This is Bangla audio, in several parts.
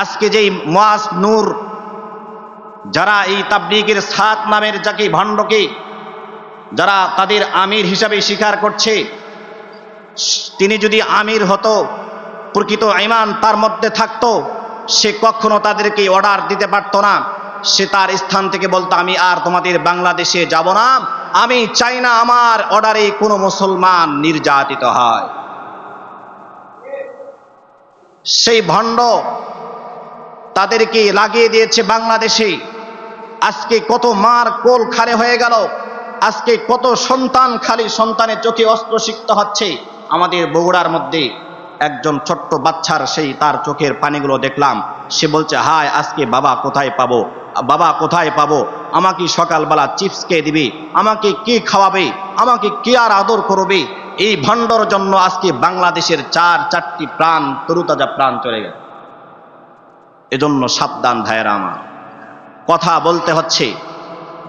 আজকে যেই মুআজ নূর, যারা এই তাবলীগের সাত নামের যাকে ভণ্ডকে যারা তাদের আমির হিসাবে স্বীকার করছে, তিনি যদি আমির হতো, প্রকৃত ঈমান তার মধ্যে থাকতো, সে কখনো তাদেরকে অর্ডার দিতে পারতো না। সে তার স্থান থেকে বলতো, আমি আর তোমাদের বাংলাদেশে যাব না, আমি চাই না আমার অর্ডারে কোনো মুসলমান নির্যাতিত হয়। সেই ভণ্ড তাদেরকে লাগিয়ে দিয়েছে বাংলাদেশে। আজকে কত মার কোল খারে হয়ে গেল, আজকে কত সন্তান খালি সন্তানের চোখে অস্ত্র সিক্ত হচ্ছে। আমাদের বগুড়ার মধ্যে একজন ছোট্ট বাচ্চার সেই তার চোখের পানিগুলো দেখলাম, সে বলছে, হায় আজকে বাবা কোথায় পাবো, বাবা কোথায় পাবো, আমাকে সকালবেলা চিপস কে দিবে, আমাকে কে খাওয়াবে, আমাকে কে আর আদর করবে। এই ভণ্ডর জন্য আজকে বাংলাদেশের চারটি প্রাণ, তরুতাজা প্রাণ চলে গেল। এজন্য সাবধান ভাইয়েরা আমার, কথা বলতে হচ্ছে,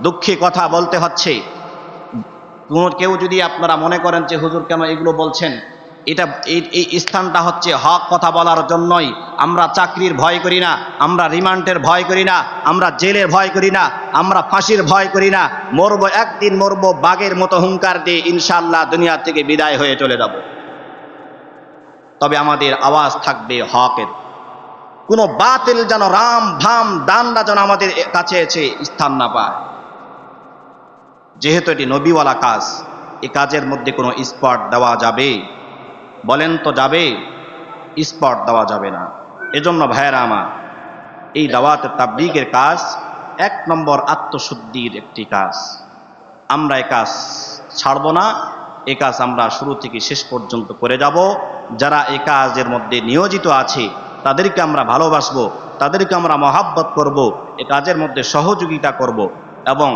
দুঃখে কথা বলতে হচ্ছে। কেউ যদি আপনারা মনে করেন যে হুজুর কেন এগুলো বলছেন, এটা এই স্থানটা হচ্ছে হক কথা বলার জন্যই। আমরা চাকরির ভয় করি না, আমরা রিমান্ডের ভয় করি না, আমরা জেলের ভয় করি না, আমরা ফাঁসির ভয় করি না। মরবো একদিন, মরবো বাঘের মতো হুঙ্কার দিয়ে ইনশাআল্লাহ দুনিয়া থেকে বিদায় হয়ে চলে যাব। তবে আমাদের আওয়াজ থাকবে হকের। কোনো বাতিল যেন রাম ভাম দান্ডা যেন আমাদের কাছে এসে স্থান না পায়। যেহেতু এটি নবীওয়ালা কাজ, এই কাজের মধ্যে কোনো স্পট দেওয়া যাবে? বলেন তো যাবে? স্পট দেওয়া যাবে না। এজন্য ভাইয়েরা আমার, এই দাওয়াত তাবলীগের কাজ 1 নম্বর আত্মশুদ্ধির একটি কাজ। আমরা এই কাজ ছাড়ব না, এই কাজ আমরা শুরু থেকে শেষ পর্যন্ত করে যাব। যারা এই কাজের মধ্যে নিয়োজিত আছে তাদেরকে আমরা ভালোবাসবো, তাদেরকে আমরা মহাব্বত করব, এই কাজের মধ্যে সহযোগিতা করব। এবং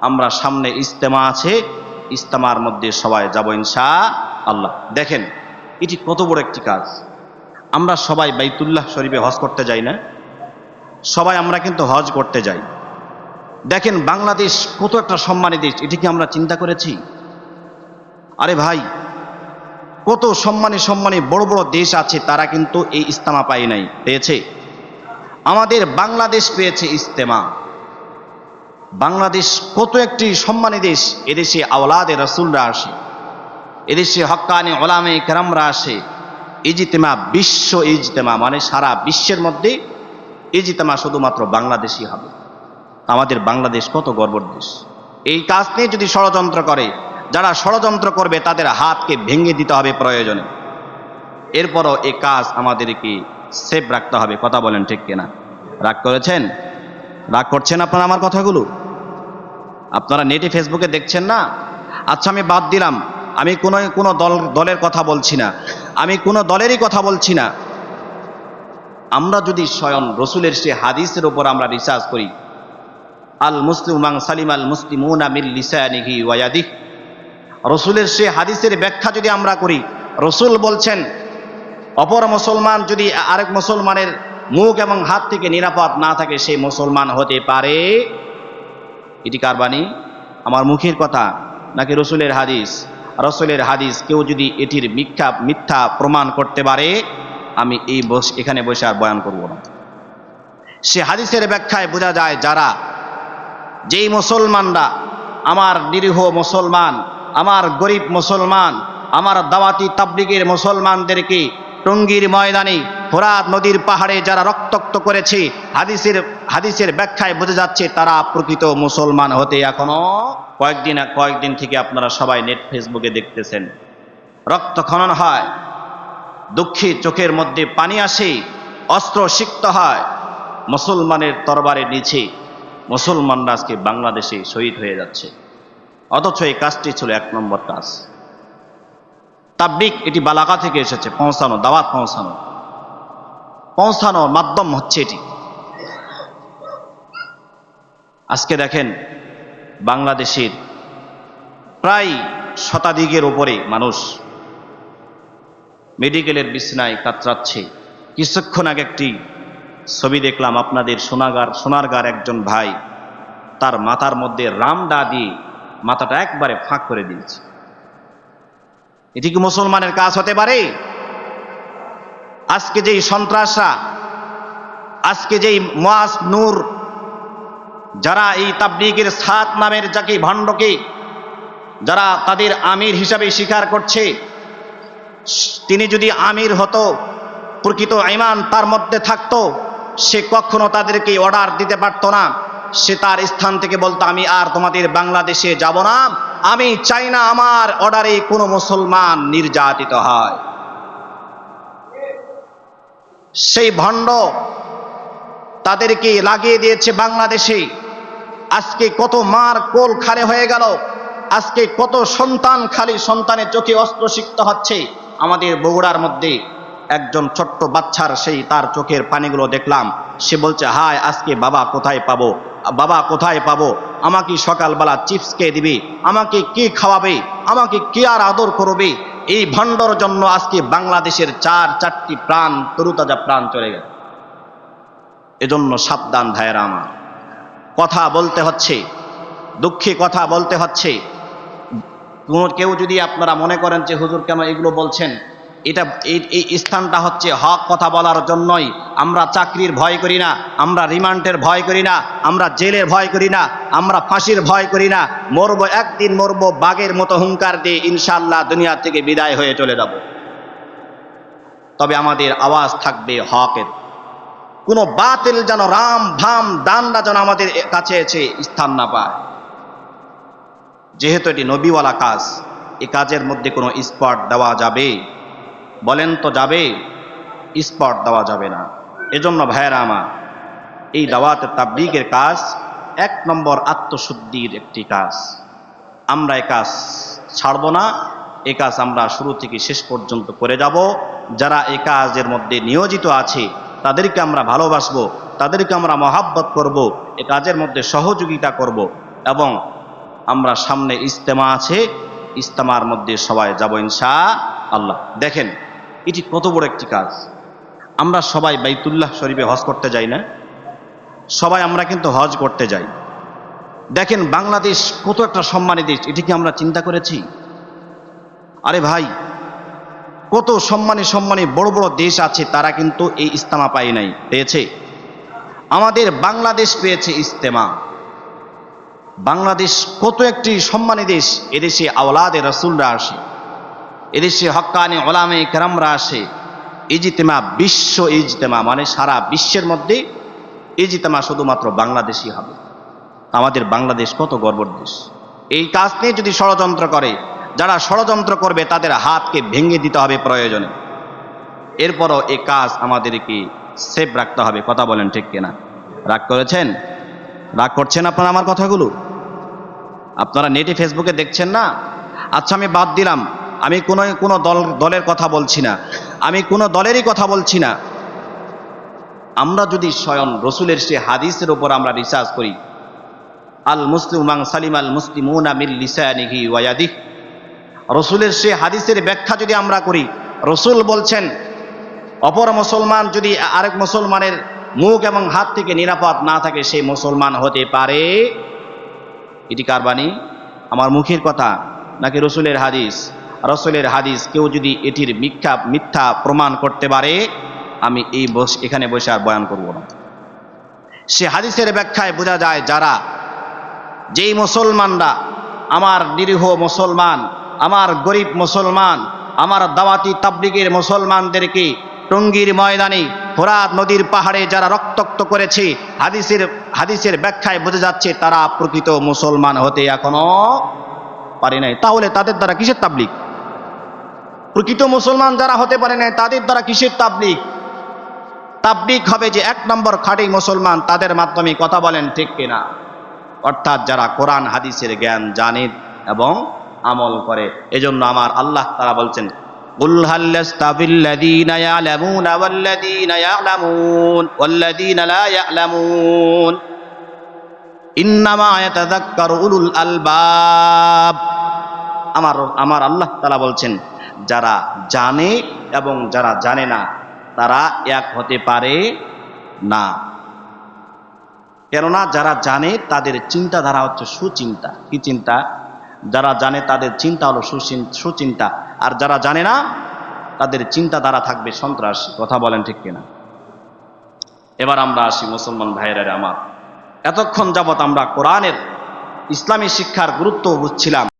আমরা সামনে ইজতেমা আছে, ইজতেমার মধ্যে সবাই যাব ইনশাআল্লাহ। দেখেন এটি কত বড় একটি কাজ। আমরা সবাই বাইতুল্লাহ শরীফে হজ করতে যাই না? সবাই আমরা কিন্তু হজ করতে যাই। দেখেন বাংলাদেশ কত একটা সম্মানী দেশ, এটি কি আমরা চিন্তা করেছি? আরে ভাই, কত সম্মানী সম্মানী বড় বড় দেশ আছে, তারা কিন্তু এই ইজতেমা পায় নাই, পেয়েছে? আমাদের বাংলাদেশ পেয়েছে ইজতেমা। বাংলাদেশ কত একটি সম্মানী দেশ। এদেশে আওলাদে রাসূলরা আসে, এদেশে হক্কানি উলামে কেরামরা আসে। ইজতেমা, বিশ্ব ইজতেমা, মানে সারা বিশ্বের মধ্যে ইজতেমা শুধুমাত্র বাংলাদেশই হবে। আমাদের বাংলাদেশ কত গর্বের দেশ। এই কাজ নিয়ে যদি ষড়যন্ত্র করে, যারা ষড়যন্ত্র করবে তাদের হাতকে ভেঙে দিতে হবে প্রয়োজনে। এরপরও এই কাজ আমাদেরকে সেভ রাখতে হবে। কথা বলেন ঠিক কিনা? রাগ করেছেন? রাগ করছেন আপনারা আমার কথাগুলো? আপনারা নেটে ফেসবুকে দেখছেন না? আচ্ছা আমি বাদ দিলাম, আমি কোনো দলের কথা বলছি না, আমি কোনো দলেরই কথা বলছি না। আমরা যদি স্বয়ং রসুলের সে হাদিসের উপর আমরা রিসার্চ করি, আল মুসলিমু মান সালিম আল মুসলিমুনা মিন লিসানিহি ওয়া ইয়াদিহি, রসুলের সে হাদিসের ব্যাখ্যা যদি আমরা করি, রসুল বলছেন অপর মুসলমান যদি আরেক মুসলমানের মুখ এবং হাত থেকে নিরাপদ না থাকে, সেই মুসলমান হতে পারে। এটি কার বাণী? আমার মুখের কথা নাকি রসুলের হাদিস? রসুলের হাদিস। কেউ যদি এটির মিথ্যা প্রমাণ করতে পারে, আমি এখানে বসে আর বয়ান করব না। সে হাদিসের ব্যাখ্যায় বোঝা যায়, যেই মুসলমানরা, আমার নিরীহ মুসলমান, আমার গরিব মুসলমান, আমার দাওয়াতি তাবলীগের মুসলমানদেরকে টঙ্গীর ময়দানে, ফোরাত নদীর পাহাড়ে যারা রক্তাক্ত করেছে, হাদিসের ব্যাখ্যায় বোঝা যাচ্ছে তারা প্রকৃত মুসলমান হতে এখনো কয়েকদিন থেকে আপনারা সবাই নেট ফেসবুকে দেখতেছেন, রক্তক্ষরণ হয়, দুঃখে চোখের মধ্যে পানি আসে, অস্ত্র সিক্ত হয়। মুসলমানের তরবারের নিচে মুসলমানরা আজকে বাংলাদেশে শহীদ হয়ে যাচ্ছে। অথচ এই কাজটি ছিল 1 নম্বর কাজ। তাবলীগ এটি বালাগা থেকে এসেছে, পৌঁছানো, দাওয়াত পৌঁছানোর মাধ্যম হচ্ছে এটি। আজকে দেখেন বাংলাদেশের প্রায় শতাধিকের উপরে মানুষ মেডিকেলের বিছানায় কাতরাচ্ছে। কিছুক্ষণ আগে একটি ছবি দেখলাম, আপনাদের সোনারগাঁর একজন ভাই, তার মাথার মধ্যে রামদা দিয়ে মাথাটা একবারে ফাঁক করে দিয়েছে। এটি কি মুসলমানের কাজ হতে পারে? আজকে যেই সন্ত্রাসরা আজকে যেই মুআজ নূর, যারা এই তাবলীগের সাত নামের যাকে ভণ্ডকে যারা তাদের আমির হিসাবে স্বীকার করছে, তিনি যদি আমির হতো, প্রকৃত ঈমান তার মধ্যে থাকতো, সে কখনো তাদেরকে অর্ডার দিতে পারতো না। সে তার স্থান থেকে বলতো, আমি আর তোমাদের বাংলাদেশে যাব না, আমি চাই না আমার অর্ডারে কোনো মুসলমান নির্যাতিত হয়। সেই ভণ্ড তাদেরকে লাগিয়ে দিয়েছে বাংলাদেশে। আজকে কত মার কোল খালে হয়ে গেল, আজকে কত সন্তান খালি সন্তানের চোখে অস্ত্রসিক্ত হচ্ছে। আমাদের বগুড়ার মধ্যে একজন ছোট্ট বাচ্চার সেই তার চোখের পানিগুলো দেখলাম, সে বলছে, হায় আজকে বাবা কোথায় পাবো, বাবা কোথায় পাবো, আমাকে সকালবেলা চিপস কে দিবে, আমাকে কে খাওয়াবে, আমাকে কে আর আদর করবে। এই ভণ্ডর জন্য আজকে বাংলাদেশের চারটি প্রাণ, তরুতাজা প্রাণ চলে গেল। এজন্য সাবধান ভাইয়েরা আমার, কথা বলতে হচ্ছে, দুঃখে কথা বলতে হচ্ছে। কেউ যদি আপনারা মনে করেন যে হুজুর কেন এগুলো বলছেন, এটা এই স্থানটা হচ্ছে হক কথা বলার জন্যই। আমরা চাকরির ভয় করি না, আমরা রিমান্ডের ভয় করি না, আমরা জেলের ভয় করি না, আমরা ফাঁসির ভয় করি না। মরবো একদিন, মরবো বাঘের মতো হুঙ্কার দিয়ে ইনশাআল্লাহ দুনিয়া থেকে বিদায় হয়ে চলে যাব। তবে আমাদের আওয়াজ থাকবে হকের। কোনো বাতিল যেন রাম ভাম দান্ডা যেন আমাদের কাছে এসে স্থান না পায়। যেহেতু এটি নবীওয়ালা কাজ, এই কাজের মধ্যে কোনো স্পট দেওয়া যাবে? বলেন তো যাবে? স্পট দেওয়া যাবে না। এজন্য ভাইয়েরা আমার, এই দাওয়াতে তাবলীগের কাজ 1 নম্বর আত্মশুদ্ধির একটি কাজ। আমরা এই কাজ ছাড়ব না, এই কাজ আমরা শুরু থেকে শেষ পর্যন্ত করে যাব। যারা এই কাজের মধ্যে নিয়োজিত আছে তাদেরকে আমরা ভালোবাসবো, তাদেরকে আমরা মহাব্বত করব, এই কাজের মধ্যে সহযোগিতা করব। এবং আমরা সামনে ইজতেমা আছে, ইজতেমার মধ্যে সবাই যাব ইনশাআল্লাহ। দেখেন এটি কত বড় একটি কাজ। আমরা সবাই বাইতুল্লাহ শরীফে হজ করতে যাই না? সবাই আমরা কিন্তু হজ করতে যাই। দেখেন বাংলাদেশ কত একটা সম্মানী দেশ, এটি কি আমরা চিন্তা করেছি? আরে ভাই, কত সম্মানী বড় বড় দেশ আছে, তারা কিন্তু এই ইজতেমা পায় নাই, পেয়েছে? আমাদের বাংলাদেশ পেয়েছে ইজতেমা। বাংলাদেশ কত একটি সম্মানী দেশ। এদেশে আওলাদে রাসূলরা আসে, এদেশে হক্কানি উলামায়ে কেরামরা আসে। ইজতেমা, বিশ্ব ইজতেমা, মানে সারা বিশ্বের মধ্যে ইজতেমা শুধুমাত্র বাংলাদেশই হবে। আমাদের বাংলাদেশ কত গর্বের দেশ। এই কাজ নিয়ে যদি ষড়যন্ত্র করে, যারা ষড়যন্ত্র করবে তাদের হাতকে ভেঙে দিতে হবে প্রয়োজনে। এরপরও এই কাজ আমাদেরকে সেফ রাখতে হবে। কথা বলেন ঠিক কিনা? রাগ করেছেন? রাগ করছেন আপনারা আমার কথাগুলো? আপনারা নেটে ফেসবুকে দেখছেন না? আচ্ছা আমি বাদ দিলাম, আমি কোনো দলের কথা বলছি না, আমি কোনো দলেরই কথা বলছি না। আমরা যদি স্বয়ং রসুলের সে হাদিসের উপর আমরা রিসার্চ করি, আল মুসলিমু মান সালিমা আল মুসলিমুনা মিন লিসানিহি ওয়া ইয়াদিহি, রসুলের সে হাদিসের ব্যাখ্যা যদি আমরা করি, রসুল বলছেন অপর মুসলমান যদি আরেক মুসলমানের মুখ এবং হাত থেকে নিরাপদ না থাকে, সেই মুসলমান হতে পারে। এটি কার বাণী? আমার মুখের কথা নাকি রসুলের হাদিস? রসুলের হাদিস। কেউ যদি এটির মিথ্যা প্রমাণ করতে পারে, আমি এখানে বসে আর বয়ান করব না। সে হাদিসের ব্যাখ্যায় বোঝা যায়, যেই মুসলমানরা, আমার নিরীহ মুসলমান, আমার গরিব মুসলমান, আমার দাওয়াতি তাবলীগের মুসলমানদেরকে টঙ্গীর ময়দানে, ফোরাত নদীর পাহাড়ে যারা রক্তাক্ত করেছে, হাদিসের ব্যাখ্যায় বোঝা যাচ্ছে তারা প্রকৃত মুসলমান হতে এখনো পারে নাই। তাহলে তাদের দ্বারা কিসের তাবলীগ? প্রকৃত মুসলমান যারা হতে পারে নাই, তাদের দ্বারা কিসের তাবলীগ? তাবলীগ হবে যে 1 নম্বর খাঁটি মুসলমান, তাদের মাধ্যমে। কথা বলেন ঠিক কিনা? অর্থাৎ যারা কোরআন হাদিসের জ্ঞান জানে এবং আমল করে। এজন্য আমার আল্লাহ তাআলা বলছেন, কুল হাল ইয়াস্তাবিল্লাযীনা ইয়ালামুনা ওয়াল্লাযীনা ইয়ালামুন ওয়াল্লাযীনা লা ইয়ালামুন ইন্নামা ইয়াতাযাক্কারু উলুল আলবাব। আমার আল্লাহ তাআলা বলছেন, যারা জানে এবং যারা জানে না তারা এক হতে পারে না। কেননা যারা জানে তাদের চিন্তাধারা হচ্ছে সুচিন্তা। কি চিন্তা? যারা জানে তাদের চিন্তা হলো সুচিন্তা, আর যারা জানে না তাদের চিন্তাধারা থাকবে সন্ত্রাসী। কথা বলেন ঠিক কিনা? এবার আমরা আসি মুসলমান ভাইয়েরা আমার, এতক্ষণ যাবৎ আমরা কোরআনের ইসলামী শিক্ষার গুরুত্ব বুঝছিলাম।